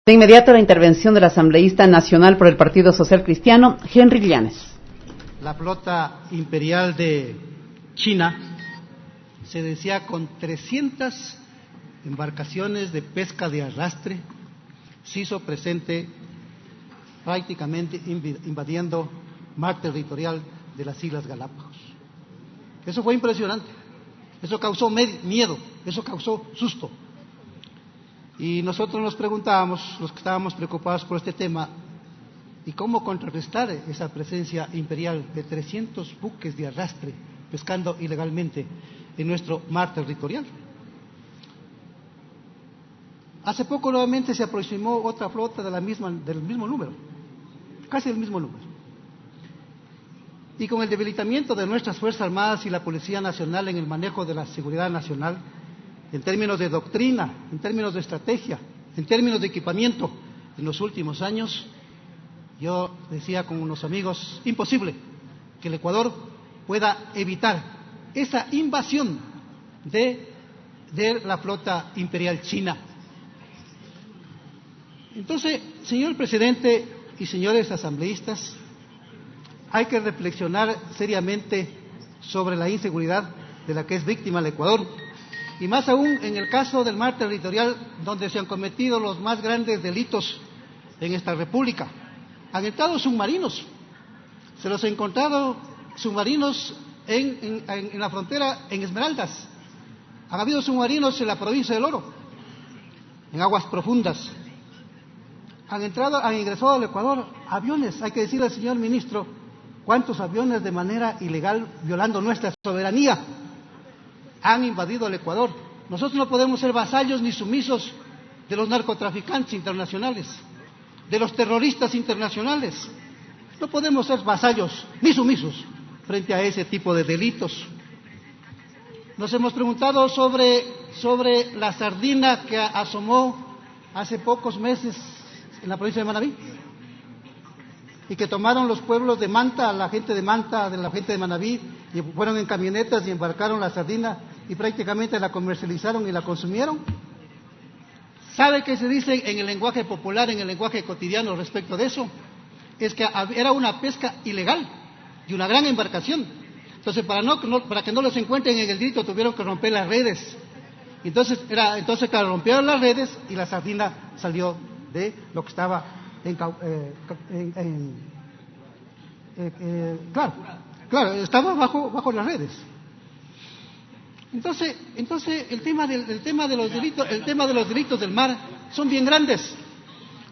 De inmediato la intervención del asambleísta nacional por el Partido Social Cristiano, Henry Llanes. La flota imperial de China se decía con 300 embarcaciones de pesca de arrastre, se hizo presente prácticamente invadiendo mar territorial de las Islas Galápagos. Eso fue impresionante, eso causó miedo, eso causó susto. Y nosotros nos preguntábamos, los que estábamos preocupados por este tema, ¿y cómo contrarrestar esa presencia imperial de 300 buques de arrastre pescando ilegalmente en nuestro mar territorial? Hace poco nuevamente se aproximó otra flota del mismo número, casi del mismo número. Y con el debilitamiento de nuestras Fuerzas Armadas y la Policía Nacional en el manejo de la seguridad nacional, en términos de doctrina, en términos de estrategia, en términos de equipamiento, en los últimos años, yo decía con unos amigos, imposible que el Ecuador pueda evitar esa invasión de la flota imperial china. Entonces, señor presidente y señores asambleístas, hay que reflexionar seriamente sobre la inseguridad de la que es víctima el Ecuador, y más aún en el caso del mar territorial, donde se han cometido los más grandes delitos en esta república. Han entrado submarinos, se los han encontrado submarinos en la frontera, en Esmeraldas. Han habido submarinos en la provincia del Oro, en aguas profundas. Han ingresado al Ecuador aviones, hay que decirle al señor ministro, cuántos aviones de manera ilegal, violando nuestra soberanía, han invadido el Ecuador. Nosotros no podemos ser vasallos ni sumisos de los narcotraficantes internacionales, de los terroristas internacionales. No podemos ser vasallos ni sumisos frente a ese tipo de delitos. Nos hemos preguntado sobre la sardina que asomó hace pocos meses en la provincia de Manabí y que tomaron los pueblos de Manta, la gente de Manta, de la gente de Manabí, y fueron en camionetas y embarcaron la sardina y prácticamente la comercializaron y la consumieron. ¿Sabe qué se dice en el lenguaje popular, en el lenguaje cotidiano respecto de eso? Es que era una pesca ilegal de una gran embarcación. Entonces, para que no los encuentren en el grito, tuvieron que romper las redes. Entonces claro, rompieron las redes y la sardina salió de lo que estaba claro, estaba bajo las redes. Entonces el tema de los delitos del mar son bien grandes.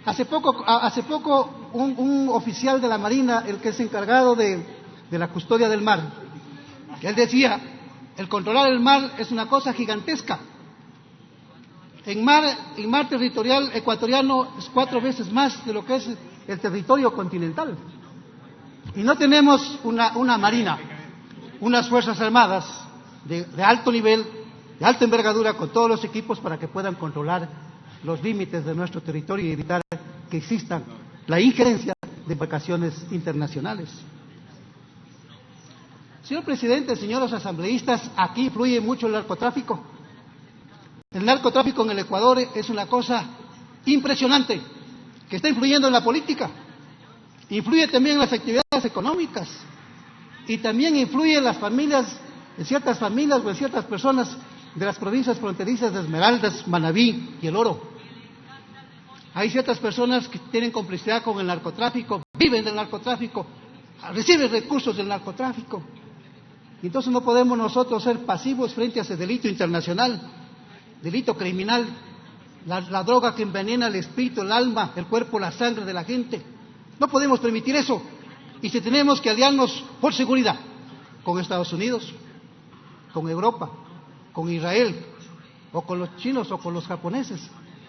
Hace poco un oficial de la Marina, el que es encargado de la custodia del mar, él decía, el controlar el mar es una cosa gigantesca. El mar territorial ecuatoriano es 4 veces más de lo que es el territorio continental. Y no tenemos una marina, unas fuerzas armadas de alto nivel, de alta envergadura, con todos los equipos para que puedan controlar los límites de nuestro territorio y evitar que exista la injerencia de embarcaciones internacionales. Señor presidente, señores asambleístas, aquí influye mucho el narcotráfico. El narcotráfico en el Ecuador es una cosa impresionante, que está influyendo en la política, influye también en las actividades económicas y también influye en las familias, en ciertas familias o en ciertas personas de las provincias fronterizas de Esmeraldas, Manabí y El Oro. Hay ciertas personas que tienen complicidad con el narcotráfico, viven del narcotráfico, reciben recursos del narcotráfico. Y entonces no podemos nosotros ser pasivos frente a ese delito internacional, delito criminal, la droga que envenena el espíritu, el alma, el cuerpo, la sangre de la gente. No podemos permitir eso. Y si tenemos que aliarnos por seguridad con Estados Unidos, con Europa, con Israel, o con los chinos o con los japoneses,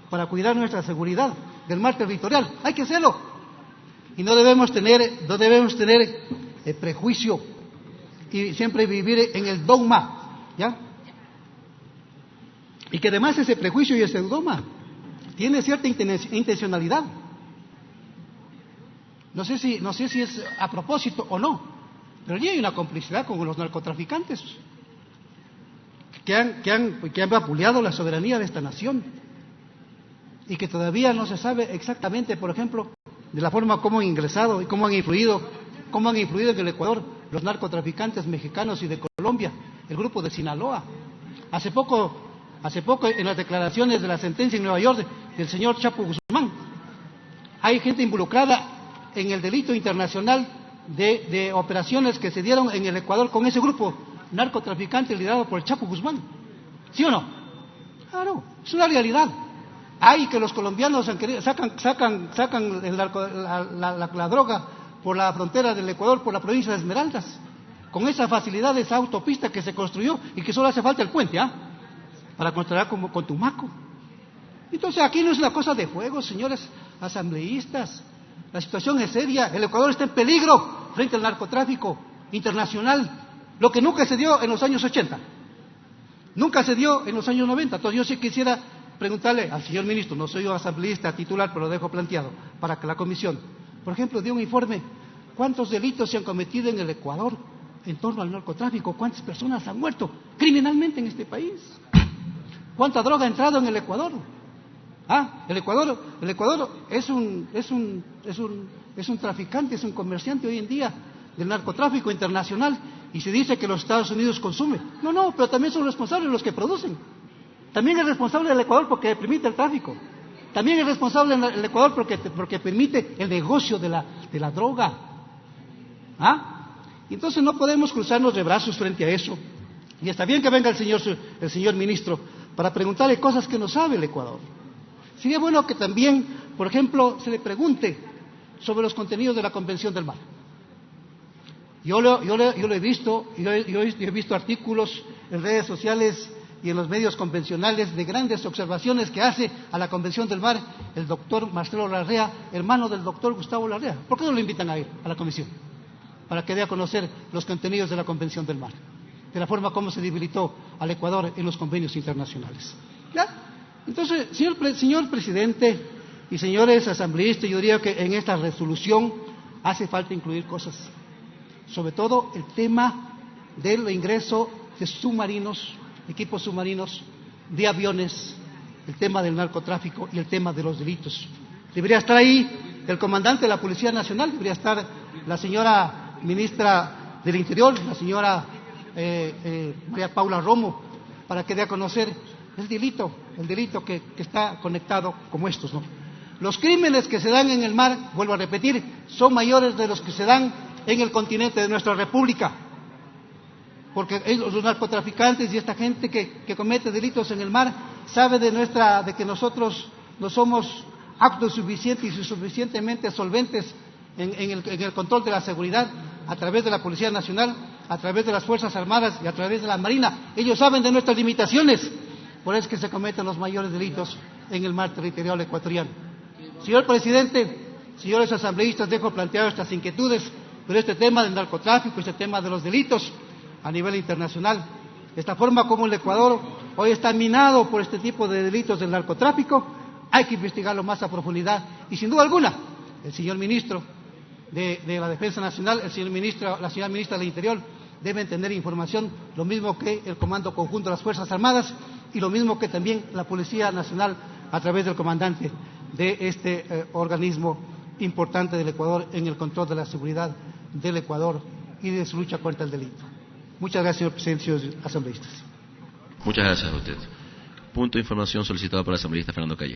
para cuidar nuestra seguridad del mar territorial, hay que hacerlo. Y no debemos tener prejuicio y siempre vivir en el dogma, ¿ya? Y que además ese prejuicio y ese dogma tiene cierta intencionalidad. No sé si es a propósito o no, pero ya hay una complicidad con los narcotraficantes que han vapuleado la soberanía de esta nación. y que todavía no se sabe exactamente, por ejemplo, de la forma como han ingresado y cómo han influido en el Ecuador los narcotraficantes mexicanos y de Colombia, el grupo de Sinaloa. Hace poco en las declaraciones de la sentencia en Nueva York del señor Chapo Guzmán, hay gente involucrada en el delito internacional de operaciones que se dieron en el Ecuador con ese grupo narcotraficante liderado por el Chapo Guzmán. ¿Sí o no? Claro, es una realidad. Hay que los colombianos sacan la droga por la frontera del Ecuador, por la provincia de Esmeraldas, con esa facilidad de esa autopista que se construyó y que solo hace falta el puente, para controlar con Tumaco. Entonces aquí no es una cosa de juego, señores asambleístas. La situación es seria. El Ecuador está en peligro frente al narcotráfico internacional, lo que nunca se dio en los años 80, nunca se dio en los años 90. Entonces yo sí quisiera preguntarle al señor ministro, no soy yo asambleísta titular, pero lo dejo planteado, para que la comisión, por ejemplo, dé un informe. ¿Cuántos delitos se han cometido en el Ecuador en torno al narcotráfico? ¿Cuántas personas han muerto criminalmente en este país? ¿Cuánta droga ha entrado en el Ecuador? El Ecuador es un traficante, es un comerciante hoy en día del narcotráfico internacional, y se dice que los Estados Unidos consumen. No, pero también son responsables los que producen. También es responsable el Ecuador porque permite el tráfico. También es responsable el Ecuador porque permite el negocio de la droga. Entonces no podemos cruzarnos de brazos frente a eso. Y está bien que venga el señor ministro para preguntarle cosas que no sabe el Ecuador. Sería bueno que también, por ejemplo, se le pregunte sobre los contenidos de la Convención del Mar. Yo lo he visto, yo he visto artículos en redes sociales y en los medios convencionales de grandes observaciones que hace a la Convención del Mar el doctor Marcelo Larrea, hermano del doctor Gustavo Larrea. ¿Por qué no lo invitan a ir a la comisión? Para que dé a conocer los contenidos de la Convención del Mar, de la forma como se debilitó al Ecuador en los convenios internacionales. Entonces, señor presidente y señores asambleístas, yo diría que en esta resolución hace falta incluir cosas, sobre todo el tema del ingreso de submarinos, equipos submarinos, de aviones, el tema del narcotráfico y el tema de los delitos. Debería estar ahí el comandante de la Policía Nacional, debería estar la señora ministra del Interior, la señora María Paula Romo, para que dé a conocer el delito que está conectado como estos, ¿no? Los crímenes que se dan en el mar, vuelvo a repetir, son mayores de los que se dan en el continente de nuestra república, porque los narcotraficantes y esta gente que comete delitos en el mar sabe de que nosotros no somos autosuficientes y suficientemente solventes en el control de la seguridad a través de la Policía Nacional, a través de las Fuerzas Armadas y a través de la Marina. Ellos saben de nuestras limitaciones, por eso es que se cometen los mayores delitos en el mar territorial ecuatoriano. Señor presidente, señores asambleístas, dejo planteado estas inquietudes, pero este tema del narcotráfico, este tema de los delitos a nivel internacional, esta forma como el Ecuador hoy está minado por este tipo de delitos del narcotráfico, hay que investigarlo más a profundidad, y sin duda alguna, el señor ministro de la Defensa Nacional, la señora ministra del Interior, deben tener información, lo mismo que el Comando Conjunto de las Fuerzas Armadas y lo mismo que también la Policía Nacional a través del comandante de este organismo importante del Ecuador en el control de la seguridad del Ecuador y de su lucha contra el delito. Muchas gracias, señor presidente, señores asambleístas. Muchas gracias a usted. Punto de información solicitado por el asambleísta Fernando Calle.